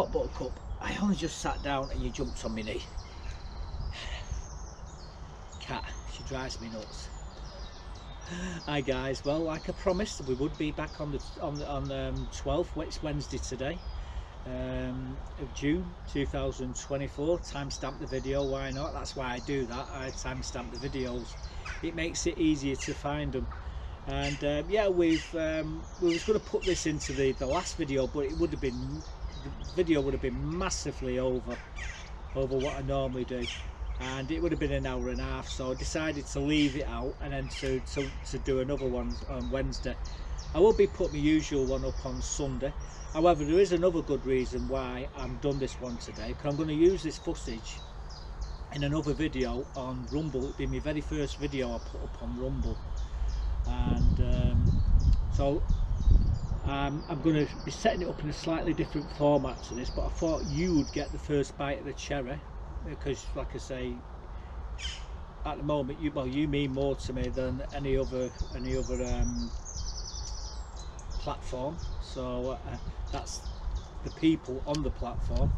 what, Buttercup? I only just sat down and you jumped on my knee. Cat, she drives me nuts. Hi guys, well, like I promised, we would be back on the 12th, which Wednesday today, of June 2024. Timestamp the video, why not? That's why I do that. I timestamp the videos. It makes it easier to find them. And yeah, we was going to put this into the last video, but it would have been, the video would have been massively over what I normally do, and it would have been an hour and a half. So I decided to leave it out and then to do another one on Wednesday. I will be putting my usual one up on Sunday. However, there is another good reason why I've done this one today, because I'm going to use this footage in another video on Rumble. It'll be my very first video I put up on Rumble. And so I'm going to be setting it up in a slightly different format to this, but I thought you would get the first bite of the cherry, because like I say, at the moment you mean more to me than any other platform. So that's the people on the platform.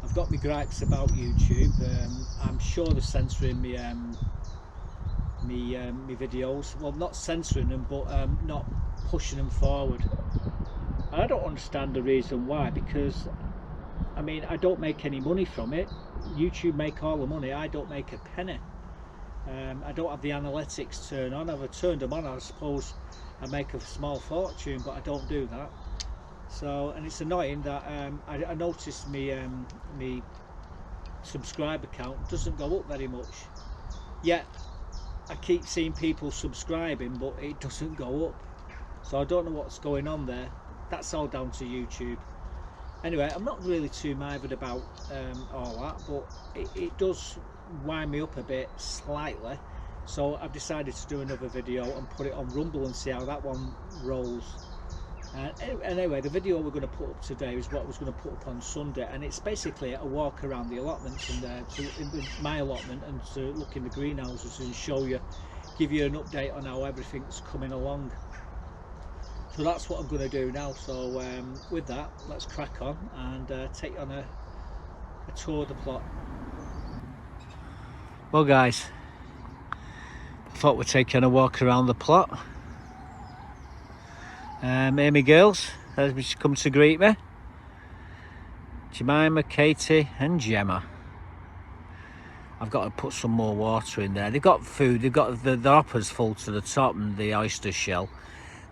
I've got my gripes about YouTube. I'm sure they're censoring me my videos. Well, not censoring them, but not pushing them forward. I don't understand the reason why, because I mean, I don't make any money from it. YouTube make all the money. I don't make a penny. I don't have the analytics turned on. If I turned them on, I suppose I make a small fortune, but I don't do that. So, and it's annoying that I noticed me subscriber count doesn't go up very much. Yet I keep seeing people subscribing, but it doesn't go up. So I don't know what's going on there. That's all down to YouTube. Anyway, I'm not really too mithered about all that, but it does wind me up a bit slightly. So I've decided to do another video and put it on Rumble and see how that one rolls. Anyway, the video we're going to put up today is what I was going to put up on Sunday, and it's basically a walk around the allotments and in my allotment, and to look in the greenhouses and show you, give you an update on how everything's coming along. So that's what I'm going to do now. So with that, let's crack on and take on a tour of the plot. Well guys, I thought we'd take on a walk around the plot. Amy girls, has come to greet me. Jemima, Katie and Gemma. I've got to put some more water in there. They've got food, they've got the hoppers full to the top and the oyster shell.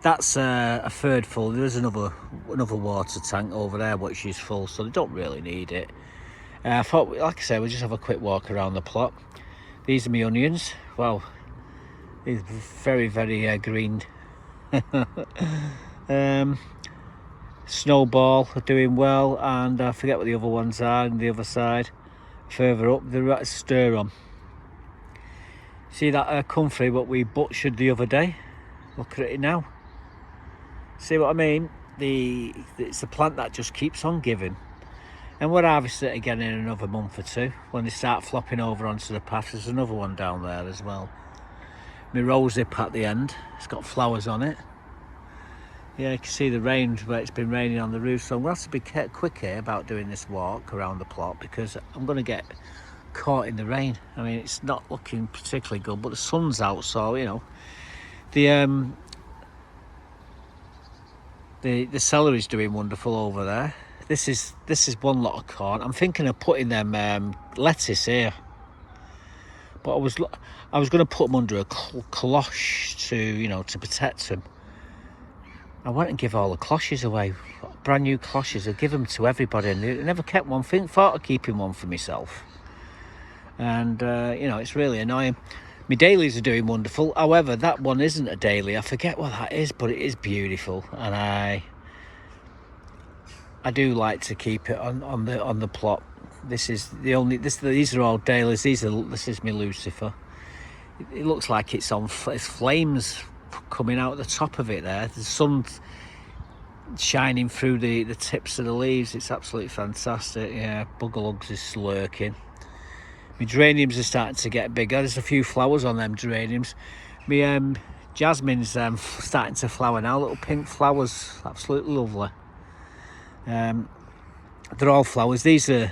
That's a third full. There's another water tank over there which is full, so they don't really need it. I thought, like I said, we'll just have a quick walk around the plot. These are my onions. Well, these very green. Snowball are doing well, and I forget what the other ones are on the other side. Further up, the stir on. See that comfrey what we butchered the other day? Look at it now. See what I mean? It's a plant that just keeps on giving, and we'll harvest it again in another month or two when they start flopping over onto the path. There's another one down there as well. My rose hip at the end, it's got flowers on it. Yeah, you can see the rain where it's been raining on the roof, so I'm going to have to be quick here about doing this walk around the plot, because I'm going to get caught in the rain. I mean, it's not looking particularly good, but the sun's out, so you know. The celery's doing wonderful over there. This is one lot of corn. I'm thinking of putting them lettuce here, but I was going to put them under a cloche to protect them. I went and give all the cloches away, brand new cloches. I give them to everybody, and I never kept one. Thought of keeping one for myself, and it's really annoying. My dailies are doing wonderful. However, that one isn't a daily. I forget what that is, but it is beautiful, and I do like to keep it on the plot. This is the only. These are all dailies. This is my Lucifer. It looks like it's flames coming out the top of it there. The sun's shining through the tips of the leaves. It's absolutely fantastic. Yeah, Buggerlugs is lurking. My geraniums are starting to get bigger. There's a few flowers on them geraniums. My jasmine's starting to flower now. Little pink flowers, absolutely lovely. they're all flowers. These are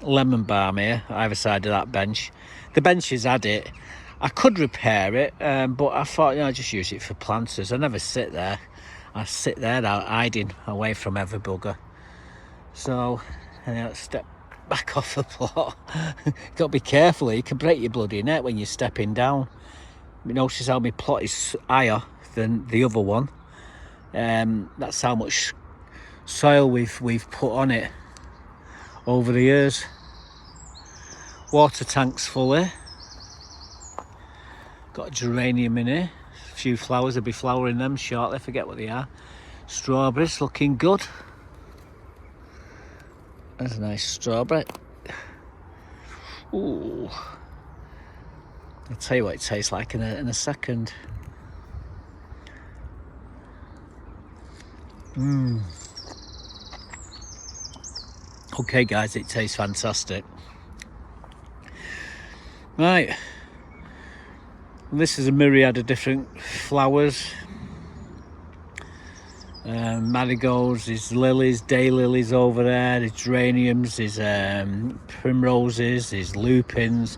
lemon balm here, either side of that bench. The bench has had it. I could repair it, but I thought, you know, I'll just use it for planters. I never sit there. I sit there out hiding away from every bugger. So, step back off the plot. Got to be careful. You can break your bloody neck when you're stepping down. You notice how my plot is higher than the other one. That's how much soil we've put on it over the years. Water tank's full here. Got a geranium in here. A few flowers. I'll be flowering them shortly. Forget what they are. Strawberries looking good. That's a nice strawberry. Ooh. I'll tell you what it tastes like in a second. Okay guys, it tastes fantastic. Right, this is a myriad of different flowers. Marigolds, there's lilies, daylilies over there, there's geraniums, there's primroses, there's lupins,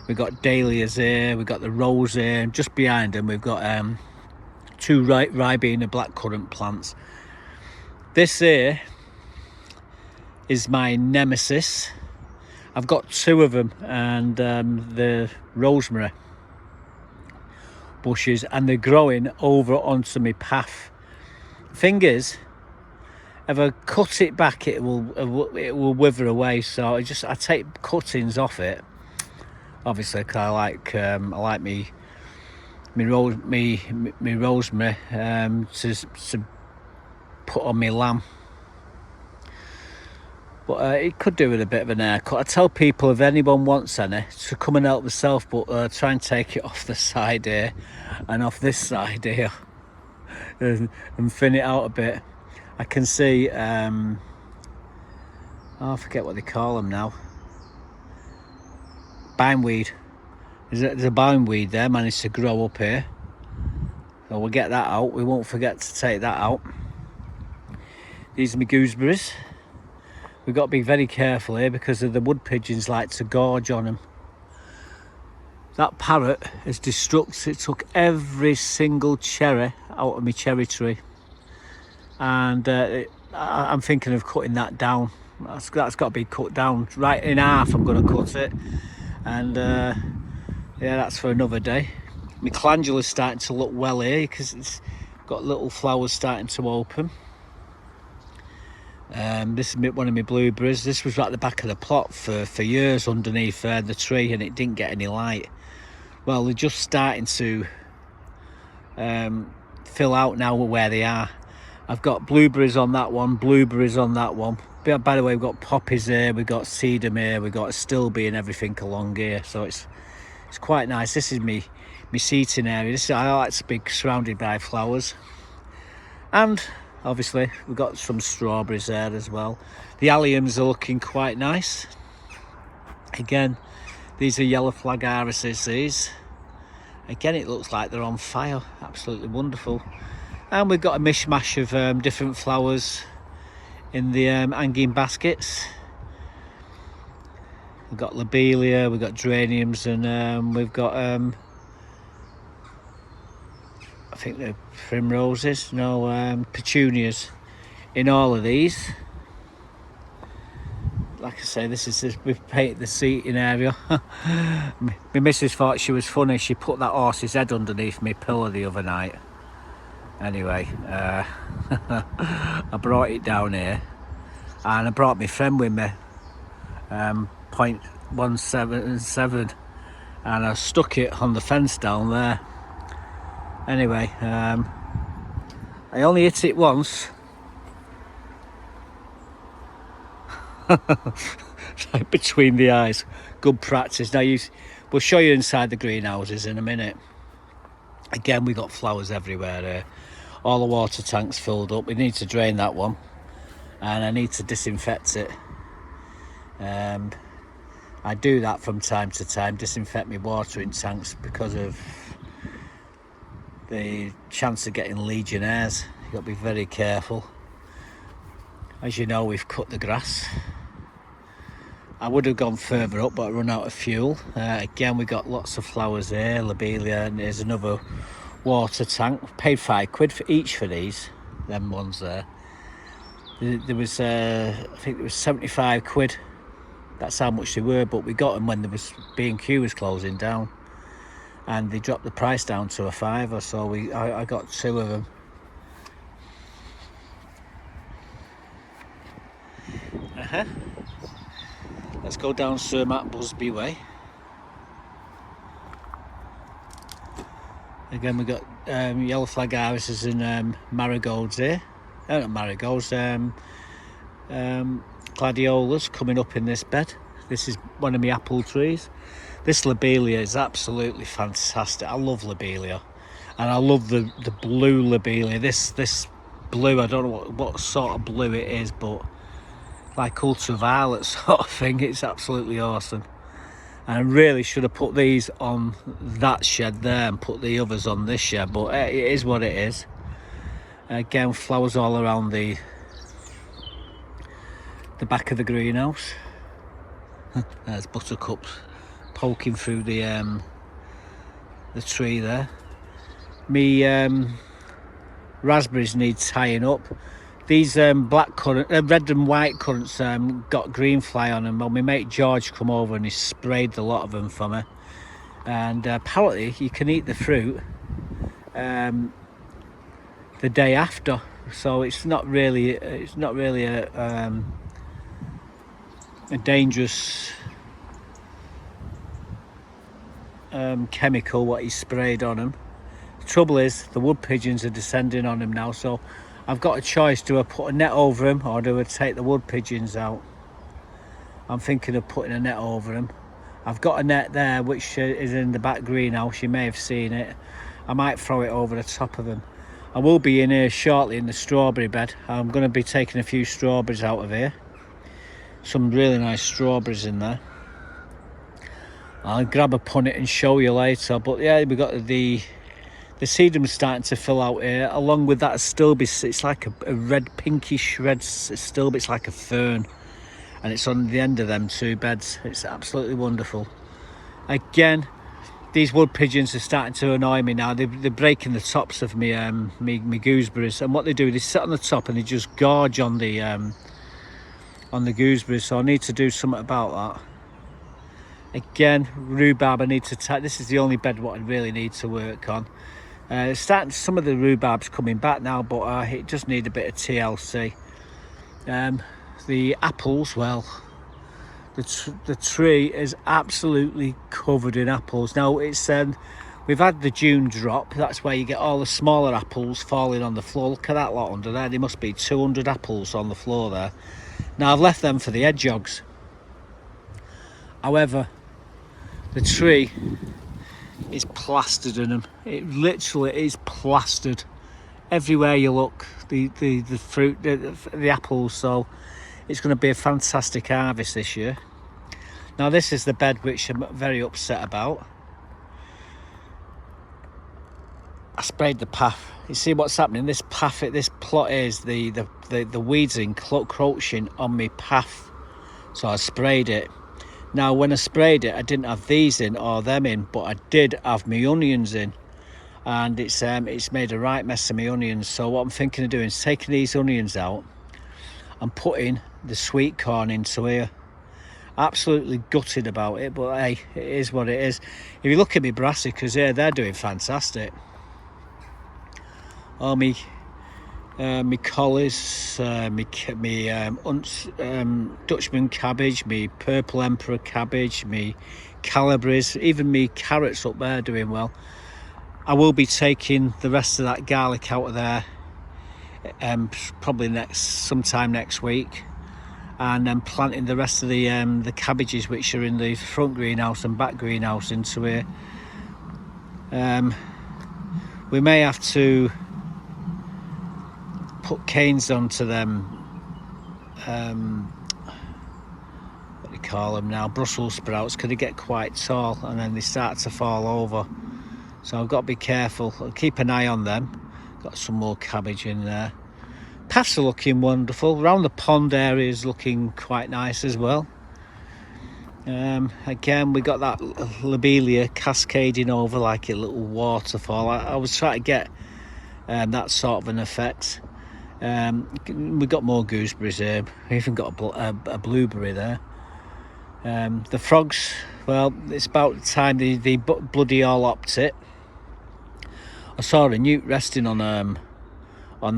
we've got dahlias here, we've got the rose here, and just behind them we've got two ribena blackcurrant plants. This here is my nemesis. I've got two of them, and the rosemary bushes, and they're growing over onto my path. Thing is, if I cut it back, it will wither away. So I take cuttings off it. Obviously, cause I like me rosemary to put on my lamb. But it could do with a bit of an haircut. I tell people if anyone wants any to come and help themselves, but try and take it off the side here and off this side here and thin it out a bit. I can see, I forget what they call them now. Bindweed. There's a bindweed there, managed to grow up here. So we'll get that out. We won't forget to take that out. These are my gooseberries. We've got to be very careful here because of the wood pigeons like to gorge on them. That parrot is destructive. It took every single cherry out of my cherry tree, and I'm thinking of cutting that down. That's got to be cut down right in half. I'm going to cut it, and yeah, that's for another day. My calendula's starting to look well here because it's got little flowers starting to open. This is one of my blueberries. This was at the back of the plot for years underneath the tree, and it didn't get any light. Well, they're just starting to fill out now where they are. I've got blueberries on that one, blueberries on that one. By the way, we've got poppies here, we've got sedum here, we've got stilby and everything along here. So it's quite nice. This is me seating area. I like to be surrounded by flowers. And obviously we've got some strawberries there as well. The alliums are looking quite nice. Again, these are yellow flag irises, these. Again, it looks like they're on fire. Absolutely wonderful. And we've got a mishmash of different flowers in the hanging baskets. We've got lobelia, we've got geraniums, and we've got I think they're primroses, no, petunias in all of these. Like I say, we've painted the seating area. My missus thought she was funny. She put that horse's head underneath my pillow the other night. Anyway, I brought it down here, and I brought my friend with me, 0.177, and I stuck it on the fence down there. Anyway, I only hit it once. Right between the eyes. Good practice. Now we'll show you inside the greenhouses in a minute. Again, we got flowers everywhere here. All the water tanks filled up. We need to drain that one, and I need to disinfect it. I do that from time to time, disinfect my watering tanks because of the chance of getting legionnaires. You've got to be very careful. As you know, we've cut the grass. I would have gone further up, but I run out of fuel. Again, we got lots of flowers here, lobelia, and there's another water tank. Paid £5 for each for these, them ones there. There was, I think there was 75 quid. That's how much they were, but we got them when there was B&Q was closing down, and they dropped the price down to a £5, so I got 2 of them. Let's go down Sir Matt Busby Way. Again, we got yellow flag irises and marigolds here. Not marigolds, gladiolas coming up in this bed. This is one of my apple trees. This lobelia is absolutely fantastic. I love lobelia, and I love the blue lobelia. This blue, I don't know what sort of blue it is, but like ultraviolet sort of thing. It's absolutely awesome. And I really should have put these on that shed there and put the others on this shed, but it is what it is. Again, flowers all around the back of the greenhouse. There's buttercups poking through the tree there. Me raspberries need tying up. These black currant, red and white currants got green fly on them. Well, my mate George come over and he sprayed a lot of them for me. And apparently you can eat the fruit the day after, so it's not really a dangerous chemical what he sprayed on them. The trouble is the wood pigeons are descending on them now, so I've got a choice. Do I put a net over them or do I take the wood pigeons out? I'm thinking of putting a net over them. I've got a net there which is in the back greenhouse. You may have seen it. I might throw it over the top of them. I will be in here shortly in the strawberry bed. I'm going to be taking a few strawberries out of here. Some really nice strawberries in there. I'll grab a punnet and show you later. But yeah, we got the sedum's starting to fill out here. Along with that stilby, it's like a red pinkish red stilby. It's like a fern, and it's on the end of them 2 beds. It's absolutely wonderful. Again, these wood pigeons are starting to annoy me now. They're breaking the tops of me gooseberries, and what they do, they sit on the top and they just gorge on the gooseberries. So I need to do something about that. Again, rhubarb, I need to this is the only bed what I really need to work on. Starting some of the rhubarb's coming back now, but it just need a bit of TLC. The apples, well, the tree is absolutely covered in apples. Now it's we've had the June drop. That's where you get all the smaller apples falling on the floor. Look at that lot under there. There must be 200 apples on the floor there. Now I've left them for the hedgehogs. However, the tree is plastered in them. It literally is plastered everywhere you look. The fruit, the apples. So it's going to be a fantastic harvest this year. Now this is the bed which I'm very upset about. I sprayed the path. You see what's happening? This path, this plot is the weeds encroaching on my path. So I sprayed it. Now when I sprayed it, I didn't have these in or them in, but I did have my onions in, and it's made a right mess of my onions. So what I'm thinking of doing is taking these onions out and putting the sweet corn into here. Absolutely gutted about it, but hey, it is what it is. If you look at my brassicas here, they're doing fantastic. All me collies, Dutchman cabbage, me purple emperor cabbage, me calibres, even me carrots up there doing well. I will be taking the rest of that garlic out of there probably sometime next week, and then planting the rest of the cabbages which are in the front greenhouse and back greenhouse into here. We may have to put canes onto them, what do you call them now, Brussels sprouts, because they get quite tall and then they start to fall over. So I've got to be careful. I'll keep an eye on them. Got some more cabbage in there. paths are looking wonderful. Around the pond area is looking quite nice as well. Again, we got that lobelia cascading over like a little waterfall. I was trying to get that sort of an effect. We got more gooseberries here. We even got a blueberry there. The frogs, well, it's about the time they bloody all opt it. I saw a newt resting on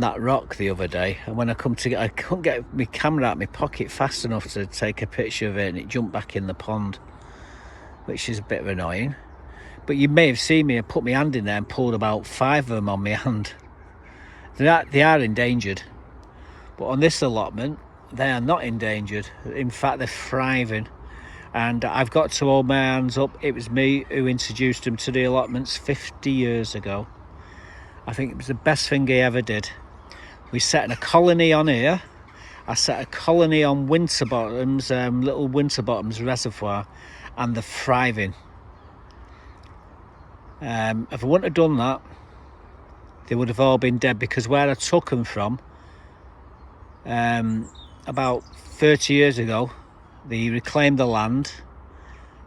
that rock the other day, and when I couldn't get my camera out of my pocket fast enough to take a picture of it, and it jumped back in the pond, which is a bit annoying. But you may have seen me, I put my hand in there and pulled about 5 of them on my hand. They are endangered, but on this allotment they are not endangered. In fact, they're thriving, and I've got to hold my hands up. It was me who introduced them to the allotments 50 years ago. I think it was the best thing he ever did. We set a colony on here. I set a colony on Winterbottom's, little Winterbottom's reservoir, and they're thriving. If I wouldn't have done that, they would have all been dead, because where I took them from, about 30 years ago, they reclaimed the land.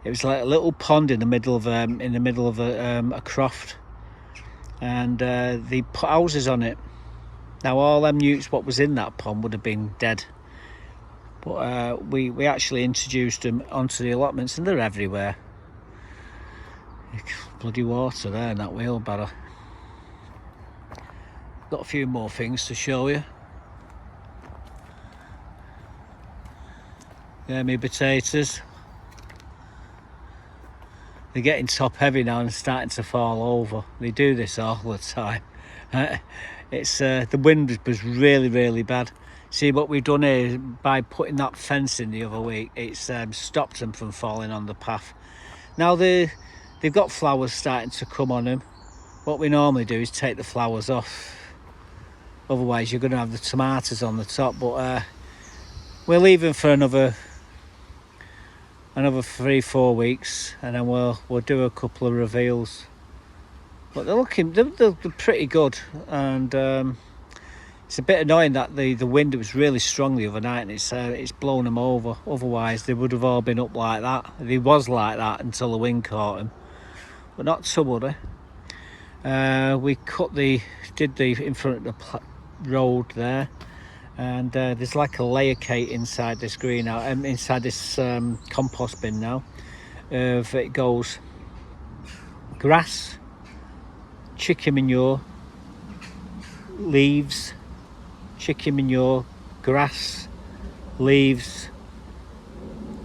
It was like a little pond in the middle of a croft, and they put houses on it. Now all them newts what was in that pond would have been dead, but we actually introduced them onto the allotments, and they're everywhere. Bloody water there in that wheelbarrow. Got a few more things to show you. Yeah, my potatoes. They're getting top heavy now and starting to fall over. They do this all the time. It's the wind was really bad. See, what we've done here, by putting that fence in the other week, it's stopped them from falling on the path. Now they've got flowers starting to come on them. What we normally do is take the flowers off. Otherwise you're going to have the tomatoes on the top, but we'll leave them for another 3-4 weeks, and then we'll do a couple of reveals. But they're pretty good, and it's a bit annoying that the wind was really strong the other night, and it's blown them over. Otherwise they would have all been up like that. They was like that until the wind caught them, but not to worry. We did the in front of the road there, and there's like a layer cake inside this greenhouse, inside this compost bin now. It goes grass, chicken manure, leaves, chicken manure, grass, leaves,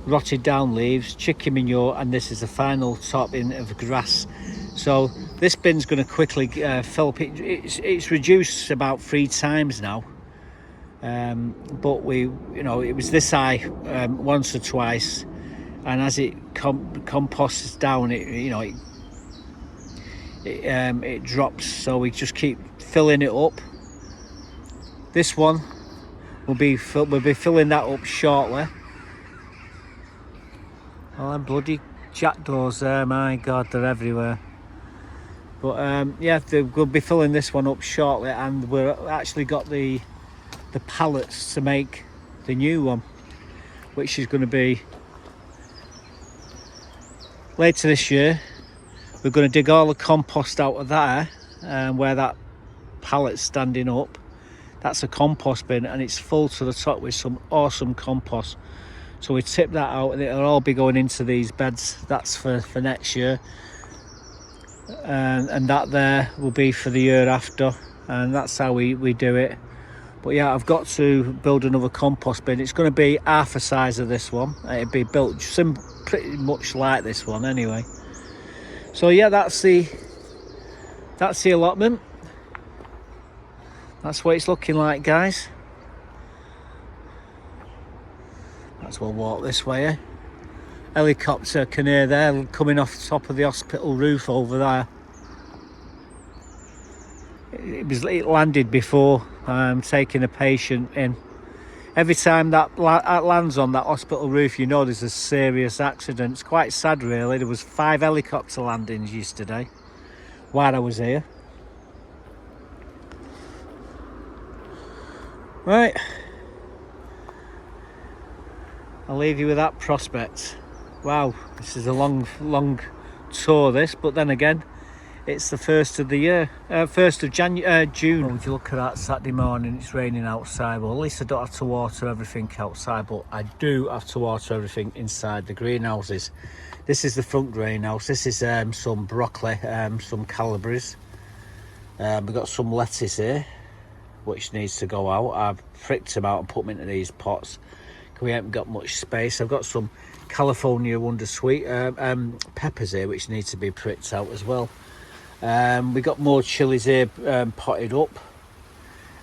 rotted down leaves, chicken manure, and this is the final topping of grass. So this bin's going to quickly fill up. It's reduced about 3 times now, but it was this high once or twice, and as it composts down, it drops. So we just keep filling it up. This one we'll be filling that up shortly. Oh, them bloody jackdaws there, my God, they're everywhere. But yeah, we'll be filling this one up shortly, and we've actually got the pallets to make the new one, which is going to be later this year. We're going to dig all the compost out of there, where that pallet's standing up. That's a compost bin, and it's full to the top with some awesome compost. So we tip that out, and it'll all be going into these beds. That's for next year, and that there will be for the year after, and that's how we do it. But yeah, I've got to build another compost bin. It's going to be half the size of this one. It'll be built pretty much like this one anyway. So yeah, that's the allotment. That's what it's looking like, guys. That's we'll walk this way, eh? Helicopter can hear there coming off the top of the hospital roof over there. It landed before taking a patient in. Every time that lands on that hospital roof, you know there's a serious accident. It's quite sad, really. There was 5 helicopter landings yesterday while I was here. Right, I'll leave you with that prospect. Wow, this is a long tour this, but then again, it's the 1st of the year, 1st of June. Well, if you look at that Saturday morning, it's raining outside. Well, at least I don't have to water everything outside, but I do have to water everything inside the greenhouses. This is the front greenhouse. This is some broccoli, some calabrese. We've got some lettuce here, which needs to go out. I've pricked them out and put them into these pots. We haven't got much space. I've got some California Wondersweet peppers here, which need to be pricked out as well. We got more chilies here potted up.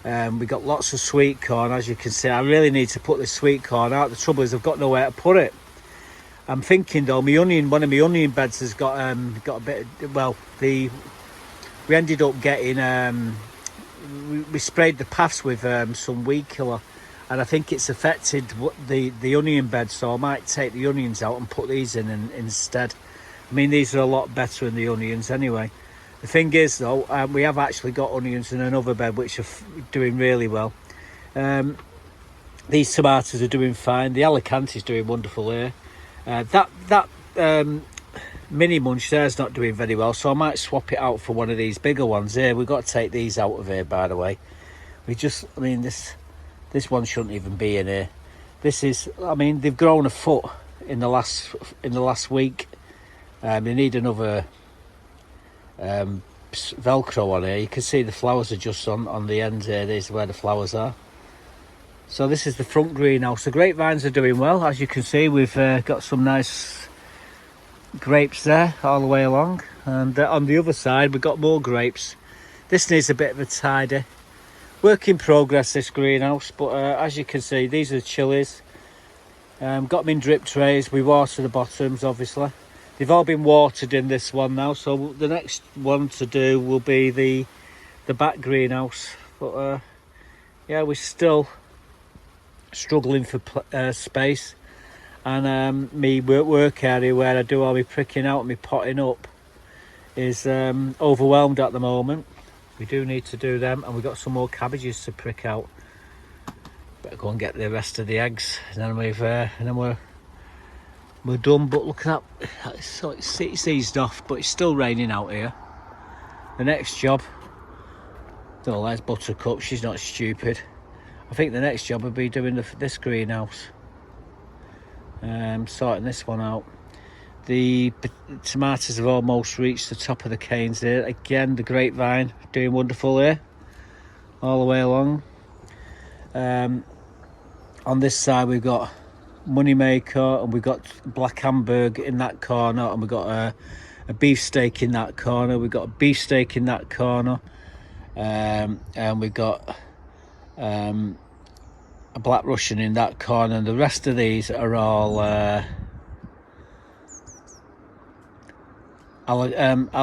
We got lots of sweet corn, as you can see. I really need to put this sweet corn out. The trouble is I've got nowhere to put it. I'm thinking though, one of my onion beds has got a bit. Well, we ended up getting we sprayed the paths with some weed killer, and I think it's affected the onion bed. So I might take the onions out and put these in instead. I mean, these are a lot better than the onions anyway. The thing is though, we have actually got onions in another bed which are doing really well. These tomatoes are doing fine. The Alicante is doing wonderful here. That mini munch there's not doing very well, so I might swap it out for one of these bigger ones here. We've got to take these out of here, by the way. I mean, this one shouldn't even be in here. This is, I mean, they've grown a foot in the last week. They need another Velcro on here. You can see the flowers are just on the ends here. This is where the flowers are. So this is the front greenhouse. The grapevines are doing well. As you can see, we've got some nice grapes there all the way along, and on the other side we've got more grapes. This needs a bit of a tidy. Work in progress, this greenhouse, but as you can see, these are the chilies. Got them in drip trays. We water the bottoms, obviously. They've all been watered in this one now, so the next one to do will be the back greenhouse. But yeah, we're still struggling for space, and me work area where I do all my pricking out and my potting up is overwhelmed at the moment. We do need to do them, and we've got some more cabbages to prick out. Better go and get the rest of the eggs, and then we're done. But look at that, so it's eased off, but it's still raining out here. The next job, oh, there's Buttercup, she's not stupid. I think the next job will be doing this greenhouse, sorting this one out. The tomatoes have almost reached the top of the canes there. Again, the grapevine doing wonderful here, all the way along. On this side we've got Moneymaker, and we've got Black Hamburg in that corner, and we've got a beefsteak in that corner. We've got a beefsteak in that corner, and we've got a Black Russian in that corner, and the rest of these are all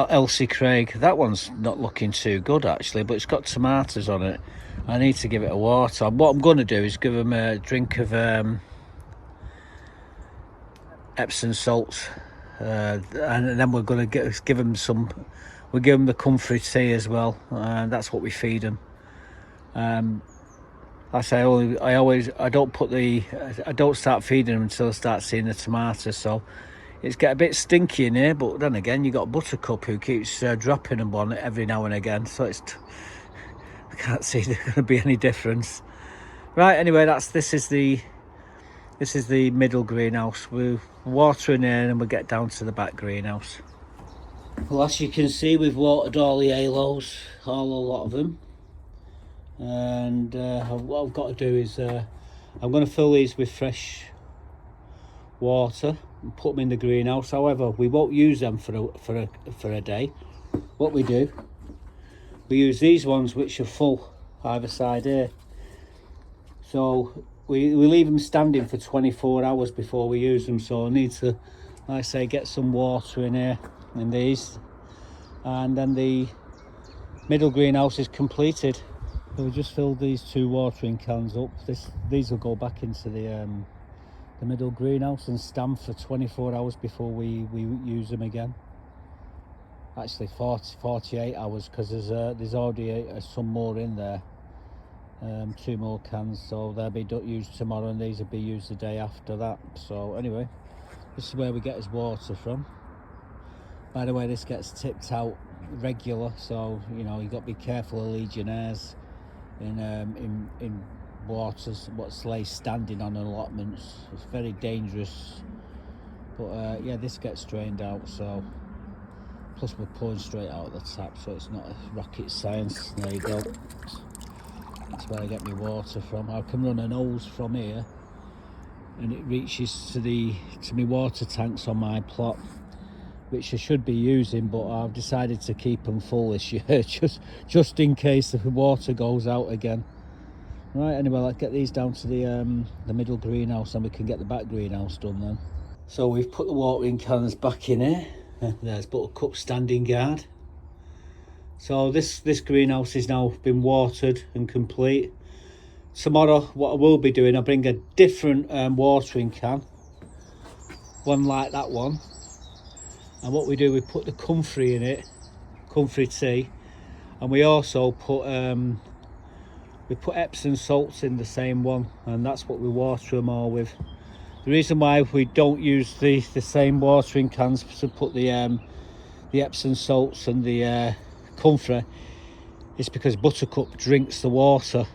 Elsie Craig. That one's not looking too good actually, but it's got tomatoes on it. I need to give it a water. What I'm going to do is give them a drink of Epsom salts, and then we're going to give them some. We'll give them the comfrey tea as well, and that's what we feed them. I say I don't start feeding them until I start seeing the tomatoes. So it's get a bit stinky in here, but then again you got Buttercup who keeps dropping them on it every now and again, so I can't see there's going to be any difference. Right, anyway, this is the middle greenhouse. We're watering in and we'll get down to the back greenhouse. Well, as you can see, we've watered all the aloes, a lot of them. And what I've got to do is I'm going to fill these with fresh water and put them in the greenhouse. However, we won't use them for a day. What we do, we use these ones which are full either side here. So we leave them standing for 24 hours before we use them. So I need to, like I say, get some water in here in these, and then the middle greenhouse is completed. So we just filled these 2 watering cans up. These will go back into the middle greenhouse and stand for 24 hours before we use them again. Actually 48 hours, because there's already some more in there. 2 more cans, so they'll be used tomorrow and these will be used the day after that. So anyway, this is where we get his water from. By the way, this gets tipped out regular, so you know you've got to be careful of legionnaires in waters what lays standing on allotments. It's very dangerous, but yeah, this gets drained out. So plus we're pouring straight out of the tap, so it's not rocket science. There you go. That's where I get my water from. I can run an hose from here and it reaches to my water tanks on my plot, which I should be using, but I've decided to keep them full this year just in case the water goes out again. Right, anyway, let's get these down to the middle greenhouse and we can get the back greenhouse done then. So we've put the watering cans back in here. There's Buttercup standing guard. So this greenhouse is now been watered and complete. Tomorrow what I will be doing, I'll bring a different watering can, one like that one, and what we do, we put the comfrey in it, comfrey tea, and we also put Epsom salts in the same one, and that's what we water them all with. The reason why we don't use the same watering cans to put the Epsom salts and the comfrey is because Buttercup drinks the water,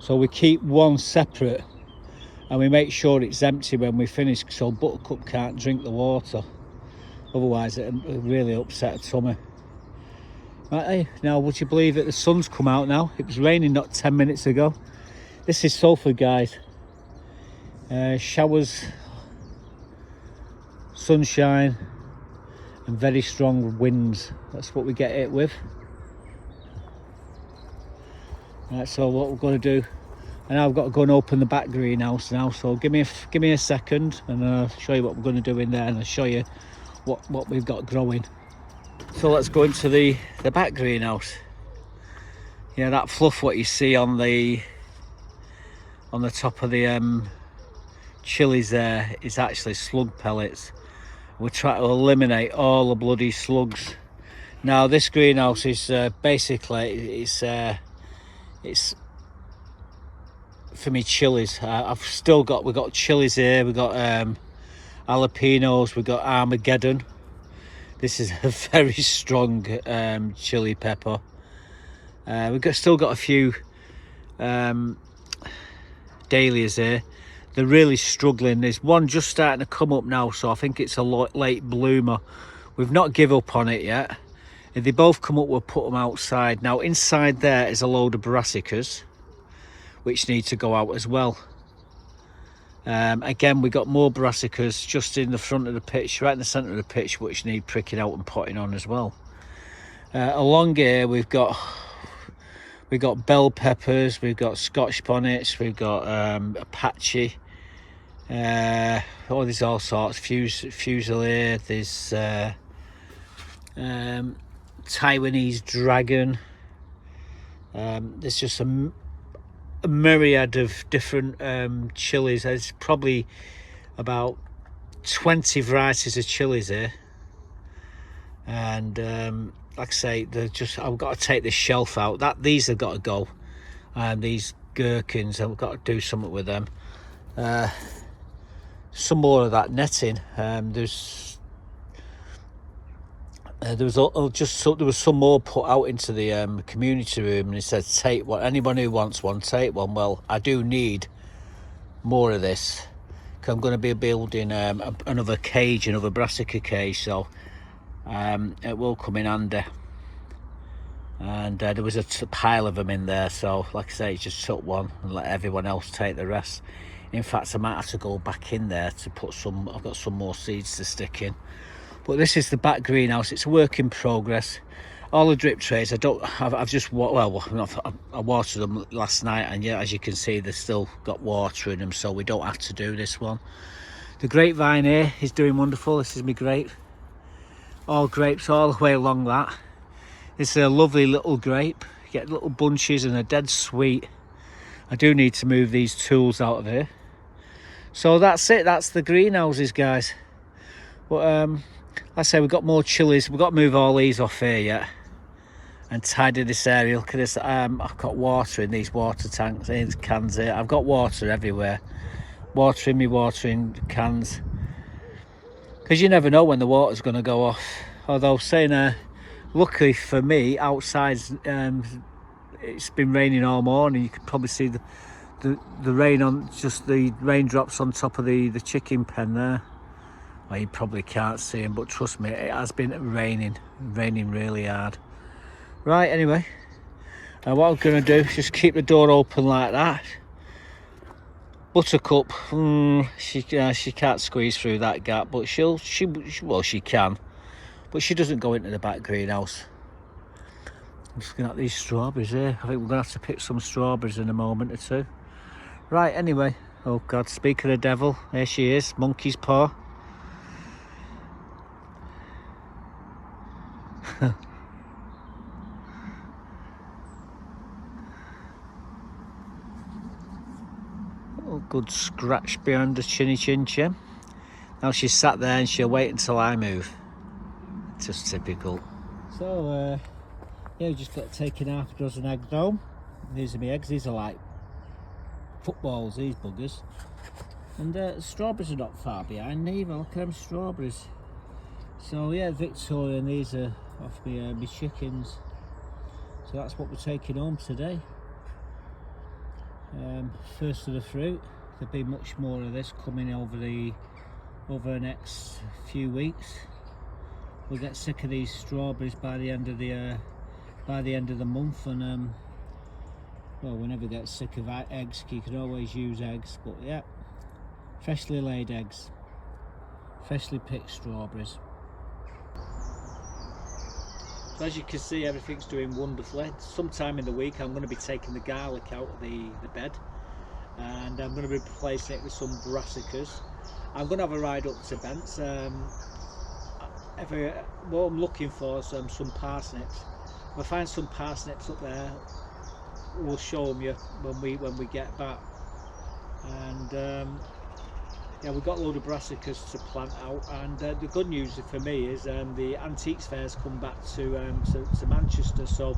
so we keep one separate and we make sure it's empty when we finish, so Buttercup can't drink the water, otherwise it really upset her tummy. Right, now would you believe it, the sun's come out now. It was raining not 10 minutes ago. This is Salford, guys. Showers, sunshine and very strong winds. That's what we get it with. Right, so what we're going to do, and I've got to go and open the back greenhouse now, so give me a second and I'll show you what we're going to do in there, and I'll show you what we've got growing. So let's go into the back greenhouse. Yeah, that fluff what you see on the top of the chilies there is actually slug pellets. We're trying to eliminate all the bloody slugs. Now this greenhouse is basically it's for me chilies. we've got chilies here, we've got jalapenos, we've got Armageddon. This is a very strong chili pepper. Still got a few dahlias here. They're really struggling. There's one just starting to come up now, so I think it's a late bloomer. We've not give up on it yet. If they both come up, we'll put them outside. Now inside there is a load of brassicas which need to go out as well. Again, we got more brassicas just in the front of the pitch, right in the centre of the pitch, which need pricking out and potting on as well. Along here we've got bell peppers, we've got Scotch bonnets, we've got Apache, there's all sorts, Fusilier, there's Taiwanese dragon. There's just a myriad of different chilies. There's probably about 20 varieties of chilies here, and like I say, I've got to take this shelf out. These have got to go, and these gherkins, I've got to do something with them. Some more of that netting. There was some more put out into the community room, and he said, take one, anyone who wants one, take one. Well, I do need more of this, because I'm going to be building another cage, another brassica cage, so it will come in handy. And there was a pile of them in there, so like I say, just took one and let everyone else take the rest. In fact, I might have to go back in there to put some, I've got some more seeds to stick in. But this is the back greenhouse. It's a work in progress. All the drip trays, I watered them last night, and yeah, as you can see, they've still got water in them, so we don't have to do this one. The grapevine here is doing wonderful. This is my grape. All grapes all the way along that. It's a lovely little grape. You get little bunches and they're dead sweet. I do need to move these tools out of here. So that's it. That's the greenhouses, guys. But like I say, we've got more chilies. We've got to move all these off here yet. and tidy this area. Look at this. I've got water in these water tanks, in cans here. I've got water everywhere. Water in my watering cans. Because you never know when the water's going to go off. Although saying, luckily for me, outside it's been raining all morning. You could probably see the rain on, just the raindrops on top of the chicken pen there. Well, you probably can't see them, but trust me, it has been raining really hard. Right, anyway, what I'm going to do is just keep the door open like that. Buttercup, she can't squeeze through that gap, but she can, but she doesn't go into the back greenhouse. I'm just looking at these strawberries here. I think we're going to have to pick some strawberries in a moment or two. Right, anyway, oh God, speak of the devil, there she is, monkey's paw. Oh, good scratch behind the chinny chin chin. Now she's sat there and she'll wait until I move. Just typical. So, yeah, we just got taken half a dozen eggs home. These are my eggs. These are like footballs, these buggers. And strawberries are not far behind neither. Look at them strawberries. So yeah, Victoria, and these are off my chickens. So that's what we're taking home today. First of the fruit. There'll be much more of this coming over the next few weeks. We'll get sick of these strawberries by the end of the month, and well, we never get sick of eggs. You can always use eggs, but yeah, freshly laid eggs, freshly picked strawberries. So as you can see, everything's doing wonderfully. Sometime in the week I'm going to be taking the garlic out of the bed, and I'm going to be replacing it with some brassicas. I'm going to have a ride up to Bent's. What I'm looking for is some parsnips. If I find some parsnips up there, we'll show them you when we get back. And yeah, we've got a load of brassicas to plant out, and the good news for me is the antiques fair's come back to Manchester, so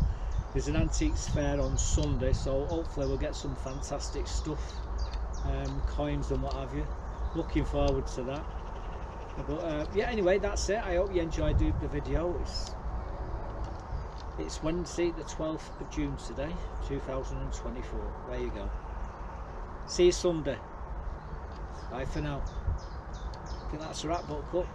there's an antiques fair on Sunday, so hopefully we'll get some fantastic stuff, coins and what have you. Looking forward to that. But yeah, anyway, that's it. I hope you enjoyed the video. It's Wednesday the 12th of June today, 2024. There you go. See you Sunday. Bye for now. I think that's a wrap, Buttercup.